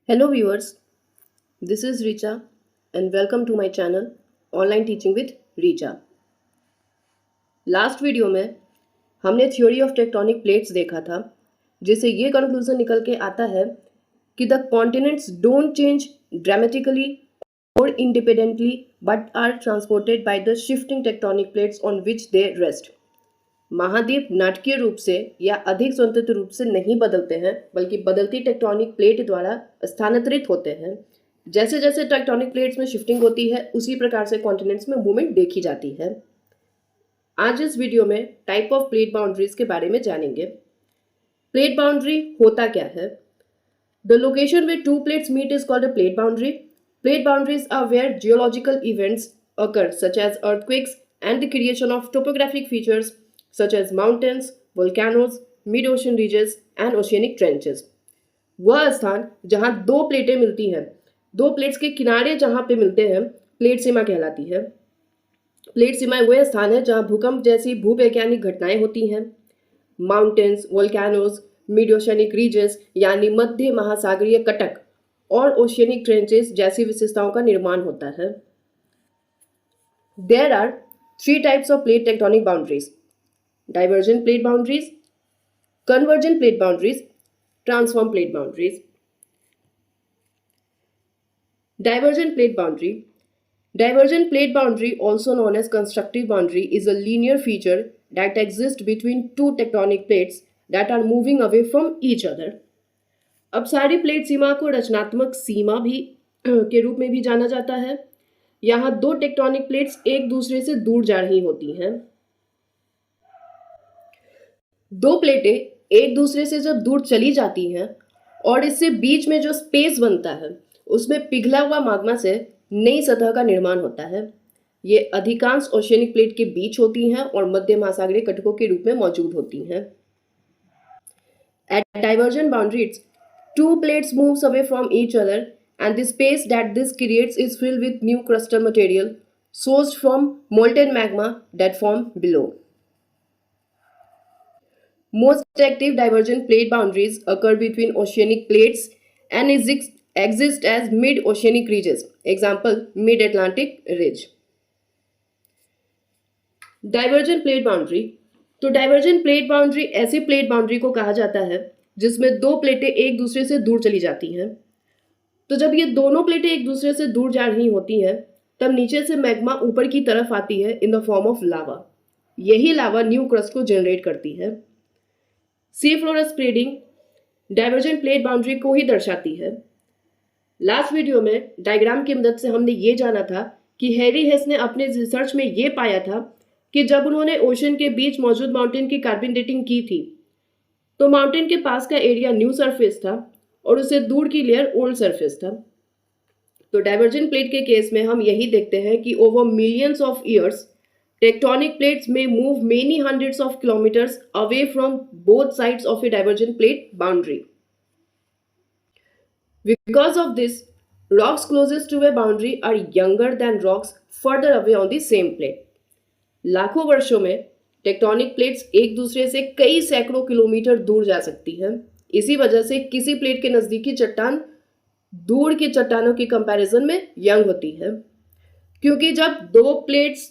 Hello viewers, this is Richa and welcome to my channel Online Teaching with Richa। Last video में हमने theory of tectonic plates देखा था, जिससे ये conclusion निकल के आता है कि the continents don't change dramatically और independently but are transported by the shifting tectonic plates on which they rest. महाद्वीप नाटकीय रूप से या अधिक स्वतंत्र रूप से नहीं बदलते हैं, बल्कि बदलती टेक्टोनिक प्लेट द्वारा स्थानांतरित होते हैं। जैसे जैसे टेक्टोनिक प्लेट्स में शिफ्टिंग होती है, उसी प्रकार से कॉन्टिनेंट्स में मूवमेंट देखी जाती है। आज इस वीडियो में टाइप ऑफ प्लेट बाउंड्रीज के बारे में जानेंगे। प्लेट बाउंड्री होता क्या है? The location where two plates meet is called a plate boundary. Plate boundaries are where geological events occur, such as earthquakes and the creation of topographic features such as mountains, volcanoes, mid-ocean ridges and oceanic trenches. वह स्थान जहां दो प्लेटें मिलती हैं, दो plates के किनारे जहां पे मिलते हैं, प्लेट सीमा कहलाती है। प्लेट सीमा वह स्थान है जहां भूकंप जैसी भूवैज्ञानिक घटनाएं होती हैं। Mountains, volcanoes, mid oceanic ridges यानी मध्य महासागरीय कटक और ओशियनिक ट्रेंचेस जैसी विशेषताओं का निर्माण होता है। There are three types of plate tectonic boundaries: divergent plate boundaries, convergent plate boundaries, transform plate boundaries. Divergent plate boundary. Divergent plate boundary, also known as constructive boundary, is a linear feature that exists between two tectonic plates that are moving away from each other. अब सारी plate सीमा को रचनात्मक सीमा भी के रूप में भी जाना जाता है। यहाँ दो टेक्टोनिक प्लेट्स एक दूसरे से दूर जा रही होती हैं। दो प्लेटें एक दूसरे से जब दूर चली जाती हैं और इससे बीच में जो स्पेस बनता है, उसमें पिघला हुआ मैग्मा से नई सतह का निर्माण होता है। ये अधिकांश ओशियनिक प्लेट के बीच होती हैं और मध्य महासागरीय कटकों के रूप में मौजूद होती हैं। At divergent boundaries, two plates moves away from each other and the space that this creates is filled with new crustal material sourced from molten magma that form below. Most active divergent plate boundaries occur between oceanic plates and exist as mid-oceanic ridges. Example, Mid-Atlantic Ridge. Divergent plate boundary. तो divergent plate boundary ऐसी plate boundary को कहा जाता है जिसमें दो प्लेटें एक दूसरे से दूर चली जाती हैं। तो जब ये दोनों प्लेटें एक दूसरे से दूर जा रही होती हैं, तब नीचे से मैग्मा ऊपर की तरफ आती है in the form of lava. यही लावा न्यू क्रस्ट को जनरेट करती है। Sea floor spreading divergent plate boundary को ही दर्शाती है। लास्ट वीडियो में डायग्राम की मदद से हमने ये जाना था कि हैरी हेस ने अपने रिसर्च में ये पाया था कि जब उन्होंने ओशन के बीच मौजूद माउंटेन की कार्बन डेटिंग की थी, तो माउंटेन के पास का एरिया न्यू सरफेस था और उससे दूर की लेयर ओल्ड सरफेस था। तो डाइवर्जेंट प्लेट के केस में हम यही देखते हैं कि over millions of years tectonic plates में move many hundreds of kilometres away from both sides of a divergent plate boundary. Because of this, rocks closest to a boundary are younger than rocks further away on the same plate. लाखों वर्षों में tectonic plates एक दूसरे से कई सैकड़ों kilometre दूर जा सकती हैं। इसी वजह से किसी प्लेट के नज़दीकी चट्टान दूर की चट्टानों की कंपैरिजन में यंग होती है, क्योंकि जब दो प्लेट्स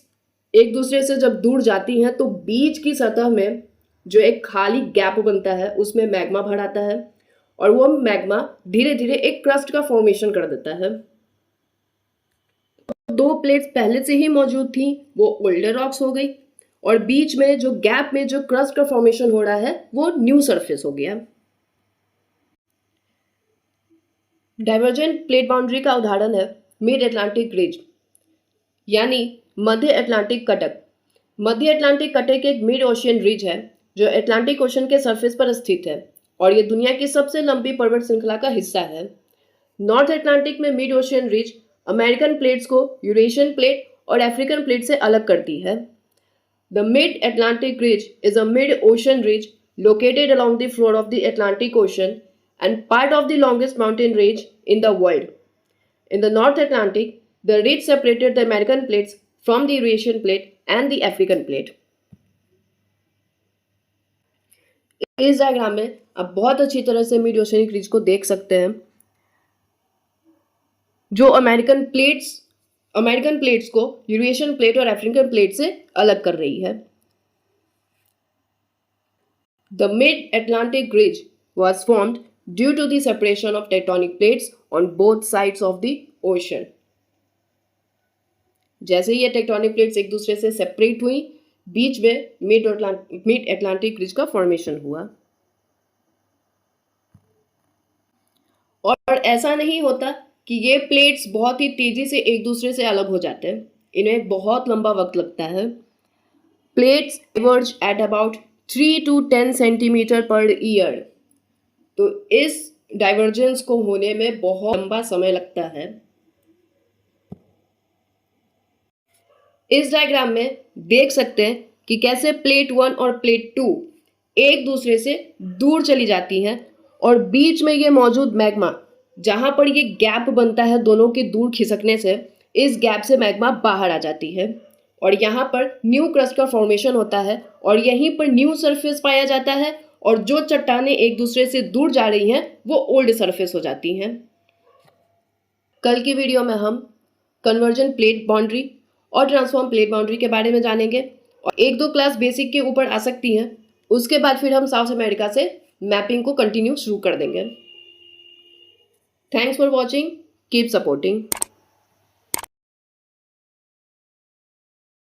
एक दूसरे से जब दूर जाती हैं तो बीच की सतह में जो एक खाली गैप बनता है, उसमें मैग्मा भर आता है और वो मैग्मा धीरे धीरे एक क्रस्ट का फॉर्मेशन कर देता है। दो प्लेट्स पहले से ही मौजूद थी, वो ओल्डर रॉक्स हो गई और बीच में जो गैप में जो क्रस्ट का फॉर्मेशन हो रहा है, वो न्यू सरफेस हो गया। डाइवर्जेंट प्लेट बाउंड्री का उदाहरण है मिड अटलांटिक रिज यानी मध्य अटलांटिक कटक। मध्य अटलांटिक कटक एक मिड ओशियन रिज है जो अटलांटिक ओशन के सरफेस पर स्थित है और ये दुनिया की सबसे लंबी पर्वत श्रृंखला का हिस्सा है। नॉर्थ अटलांटिक में mid ocean ridge American plates को यूरेशियन प्लेट और अफ्रीकन प्लेट से अलग करती है। The mid Atlantic ridge is a mid ocean ridge located along the floor of the Atlantic Ocean and part of the longest mountain range in the world. In the North Atlantic, the ridge separated the American plates from the Eurasian plate and the African plate. इस diagram में आप बहुत अच्छी तरह से mid oceanic ridge को देख सकते हैं। जो अमेरिकन प्लेट्स को यूरेशियन प्लेट और अफ्रीकन प्लेट से अलग कर रही है। The mid Atlantic ridge was formed due to the separation of tectonic plates on both sides of the ocean. जैसे ये टेक्टोनिक प्लेट्स एक दूसरे से सेपरेट हुई, बीच में मिड अटलांटिक रिज का फॉर्मेशन हुआ। और ऐसा नहीं होता कि ये प्लेट्स बहुत ही तेजी से एक दूसरे से अलग हो जाते हैं, इन्हें बहुत लंबा वक्त लगता है। Plates diverge at about 3 to 10 centimetre per year. तो इस डाइवर्जेंस को होने में बहुत लंबा समय लगता है। इस डायग्राम में देख सकते हैं कि कैसे प्लेट 1 और प्लेट 2 एक दूसरे से दूर चली जाती हैं और बीच में ये मौजूद मैग्मा, जहां पर ये गैप बनता है दोनों के दूर खिसकने से, इस गैप से मैग्मा बाहर आ जाती है और यहाँ पर न्यू क्रस्ट का फॉर्मेशन होता है और यहीं पर न्यू सरफेस पाया जाता है और जो चट्टानें एक दूसरे से दूर जा रही हैं वो ओल्ड सरफेस हो जाती हैं। कल की वीडियो में हम कन्वर्जन प्लेट बाउंड्री और ट्रांसफॉर्म प्लेट बाउंड्री के बारे में जानेंगे और 1-2 क्लास बेसिक के ऊपर आ सकती हैं। उसके बाद फिर हम साउथ अमेरिका से मैपिंग को कंटिन्यू शुरू कर देंगे। Thanks for watching, keep supporting.